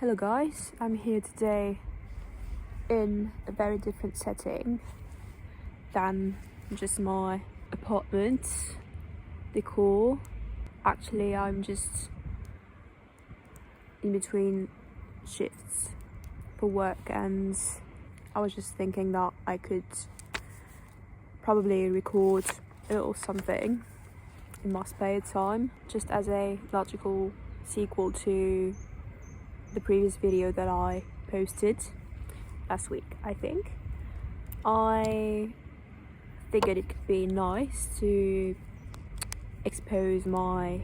Hello guys, I'm here today in a very different setting than just my apartment decor. Actually, I'm just in between shifts for work, and I was just thinking that I could probably record a little something in my spare time, just as a logical sequel to the previous video that I posted last week. I figured it could be nice to expose my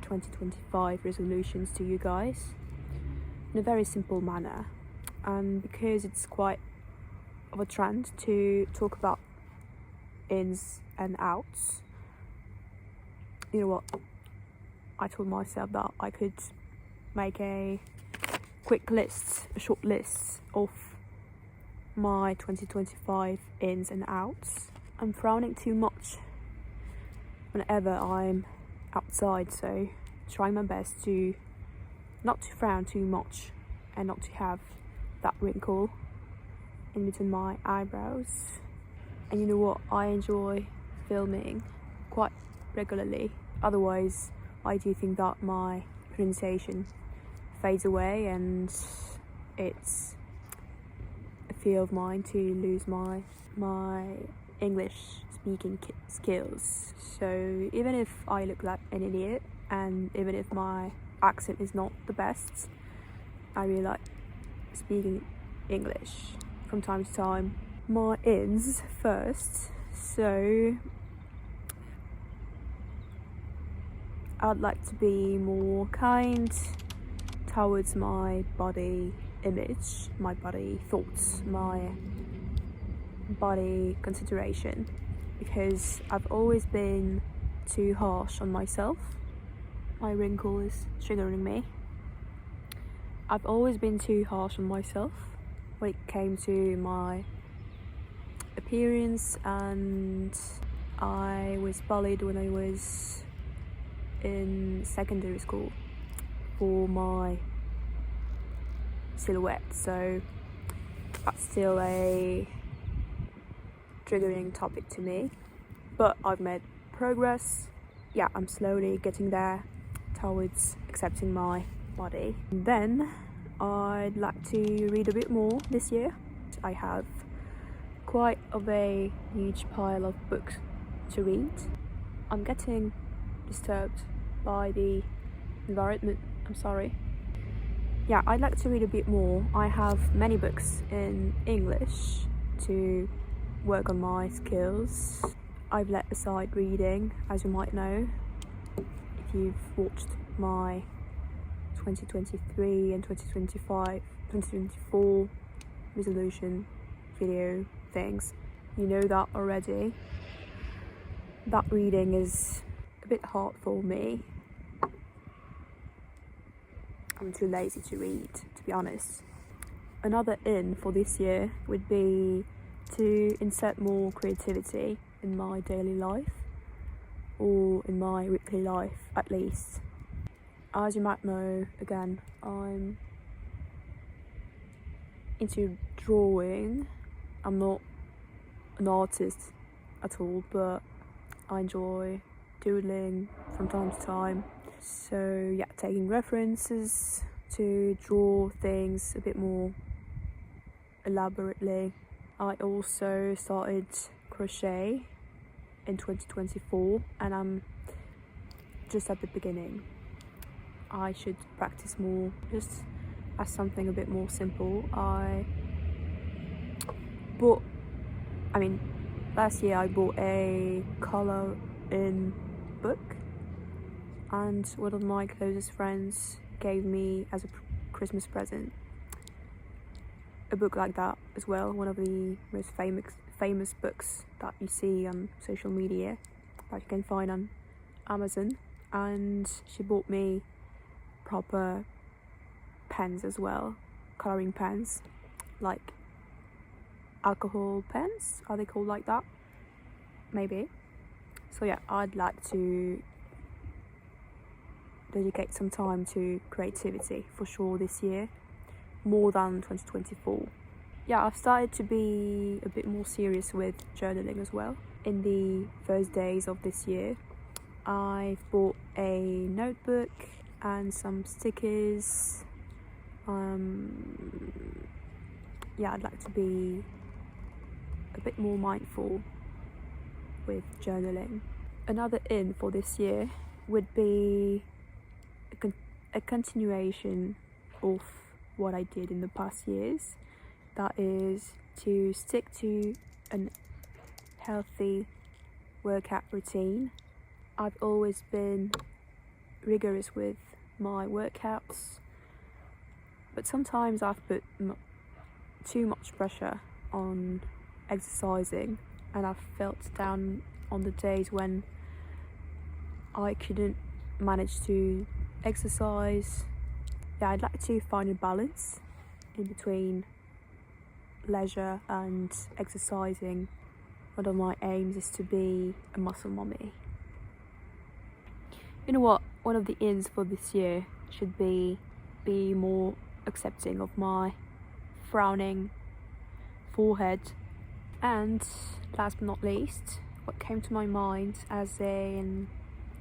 2025 resolutions to you guys in a very simple manner, and because it's quite of a trend to talk about ins and outs, you know what, I told myself that I could make a short list of my 2025 ins and outs. I'm frowning too much whenever I'm outside, so trying my best to not to frown too much and not to have that wrinkle in between my eyebrows. And you know what, I enjoy filming quite regularly, otherwise I do think that my pronunciation fades away, and it's a fear of mine to lose my English speaking skills. So even if I look like an idiot, and even if my accent is not the best, I really like speaking English from time to time. My ins first. So I'd like to be more kind towards my body image, my body thoughts, my body consideration, because I've always been too harsh on myself. My wrinkle is triggering me. I've always been too harsh on myself when it came to my appearance, and I was bullied when I was in secondary school for my silhouette, so that's still a triggering topic to me, but I've made progress. Yeah, I'm slowly getting there towards accepting my body. And then I'd like to read a bit more this year. I have quite of a huge pile of books to read. I'm getting disturbed by the environment, I'm sorry. Yeah, I'd like to read a bit more. I have many books in English to work on my skills. I've let aside reading, as you might know, if you've watched my 2023 and 2024 resolution video things. You know that already. That reading is a bit hard for me. I'm too lazy to read, to be honest. Another in for this year would be to insert more creativity in my daily life, or in my weekly life at least. As you might know, again, I'm into drawing. I'm not an artist at all, but I enjoy doodling from time to time. So yeah, taking references to draw things a bit more elaborately. I also started crochet in 2024, and I'm just at the beginning. I should practice more, just as something a bit more simple. Last year I bought a colour in book, and one of my closest friends gave me as a Christmas present a book like that as well, one of the most famous books that you see on social media that you can find on Amazon. And she bought me proper pens as well, colouring pens, like alcohol pens, are they called like that? Maybe. So yeah, I'd like to dedicate some time to creativity for sure this year, more than 2024. Yeah, I've started to be a bit more serious with journaling as well. In the first days of this year, I've bought a notebook and some stickers. Yeah, I'd like to be a bit more mindful with journaling. Another in for this year would be a continuation of what I did in the past years. That is to stick to an healthy workout routine. I've always been rigorous with my workouts, but sometimes I've put too much pressure on exercising, and I've felt down on the days when I couldn't manage to exercise. Yeah, I'd like to find a balance in between leisure and exercising. One of my aims is to be a muscle mommy. You know what? One of the ins for this year should be more accepting of my frowning forehead. And last but not least, what came to my mind as an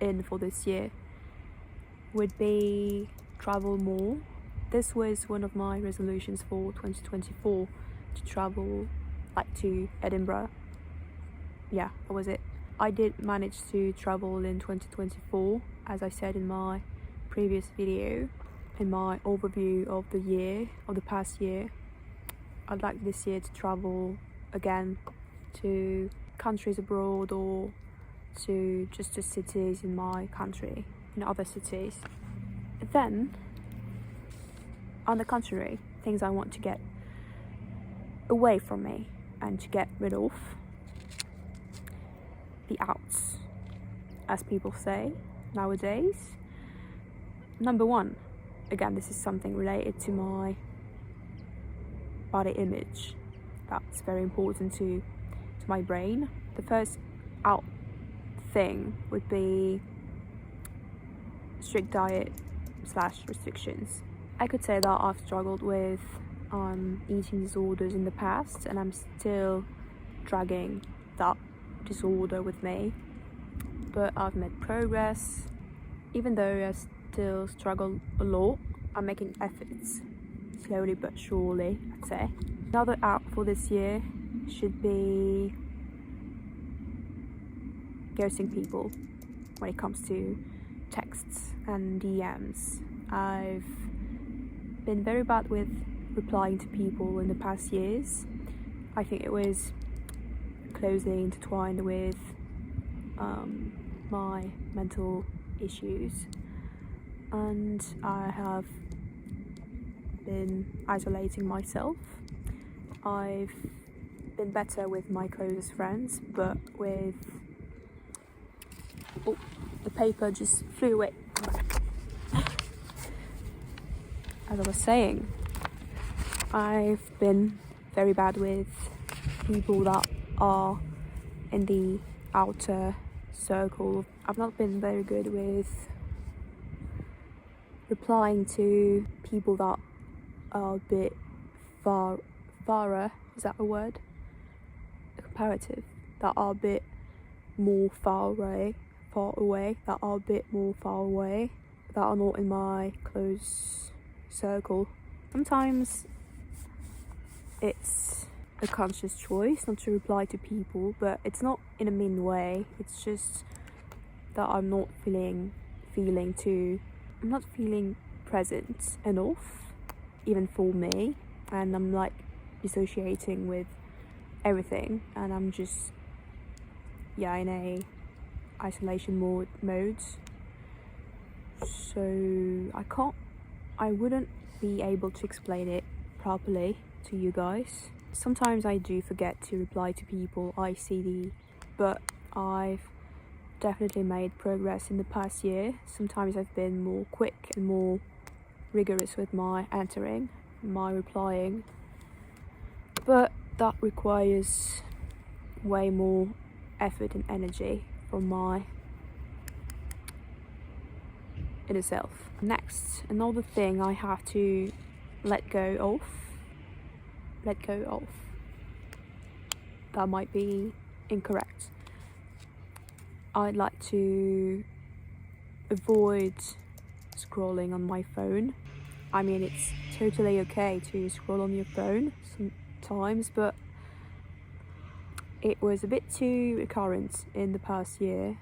in for this year would be travel more. This was one of my resolutions for 2024, to travel like to Edinburgh. Yeah, that was it. I did manage to travel in 2024, as I said in my previous video, in my overview of the past year. I'd like this year to travel again to countries abroad, or to just the cities in my country, in other cities. Then, on the contrary, things I want to get away from me and to get rid of, the outs, as people say nowadays. Number one, again, this is something related to my body image that's very important to my brain. The first out thing would be strict diet / restrictions. I could say that I've struggled with eating disorders in the past, and I'm still dragging that disorder with me, but I've made progress. Even though I still struggle a lot, I'm making efforts, slowly but surely, I'd say. Another out for this year should be ghosting people when it comes to texts and DMs. I've been very bad with replying to people in the past years. I think it was closely intertwined with my mental issues, and I have been isolating myself. I've been better with my closest friends, but with... Oh, the paper just flew away. As I was saying, I've been very bad with people that are in the outer circle. I've not been very good with replying to people that are a bit farer, is that a word? A comparative, that are a bit more far away, that are a bit more far away, that are not in my close circle. Sometimes it's a conscious choice not to reply to people, but it's not in a mean way. It's just that I'm not feeling present enough, even for me, and I'm like dissociating with everything, and I'm just in a isolation mode. So I wouldn't be able to explain it properly to you guys. Sometimes I do forget to reply to people I see, but I've definitely made progress in the past year. Sometimes I've been more quick and more rigorous with my answering, my replying, but that requires way more effort and energy from my in itself. Next, another thing I have to let go of. That might be incorrect. I'd like to avoid scrolling on my phone. I mean, it's totally okay to scroll on your phone sometimes, but it was a bit too recurrent in the past years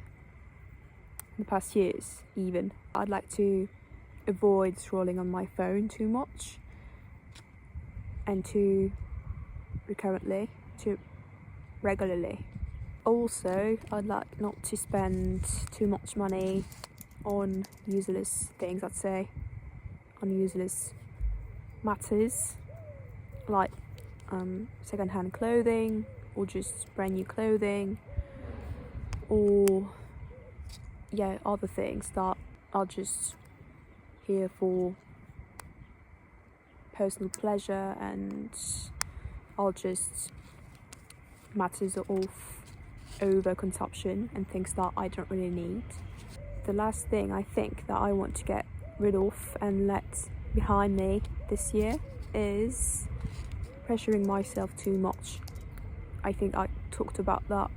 even. I'd like to avoid scrolling on my phone too much and too regularly. Also, I'd like not to spend too much money on useless things, I'd say, on useless matters like second-hand clothing or just brand new clothing, or other things that are just here for personal pleasure and are just matters of overconsumption and things that I don't really need. The last thing I think that I want to get rid of and let behind me this year is pressuring myself too much. I think I talked about that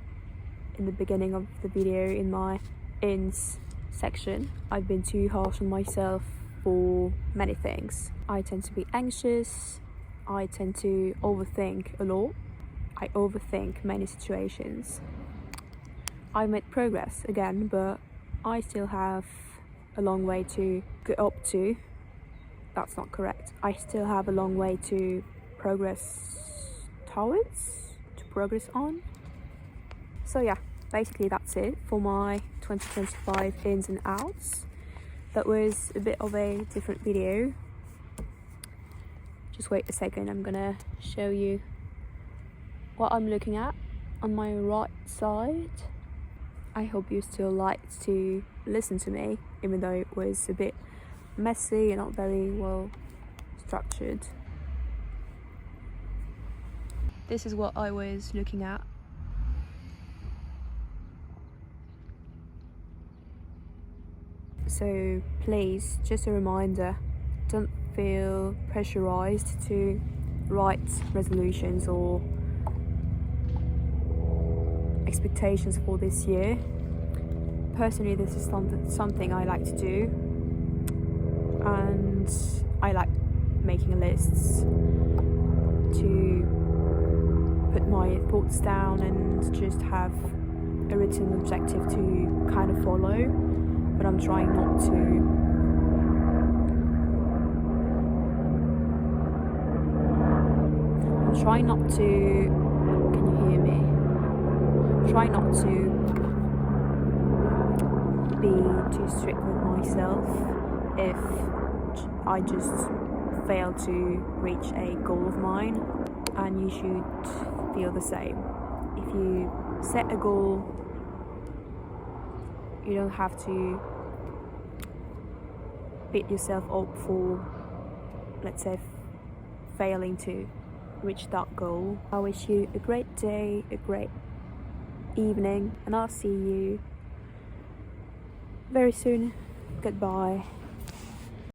in the beginning of the video in my ins section. I've been too harsh on myself for many things. I tend to be anxious. I tend to overthink a lot. I overthink many situations. I made progress again, but I still have a long way to get up to. That's not correct. I still have a long way to progress on. So yeah, basically that's it for my 2025 ins and outs. That was a bit of a different video. Just wait a second, I'm gonna show you what I'm looking at on my right side. I hope you still liked to listen to me, even though it was a bit messy and not very well structured. This is what I was looking at. So please, just a reminder, don't feel pressurized to write resolutions or expectations for this year. Personally, this is something I like to do, and I like making lists to put my thoughts down and just have a written objective to kind of follow, but I'm trying not to can you hear me? Try not to be too strict with myself if I just fail to reach a goal of mine, and you should feel the same. If you set a goal, you don't have to beat yourself up for, let's say, failing to reach that goal. I wish you a great day, a great evening, and I'll see you very soon. Goodbye.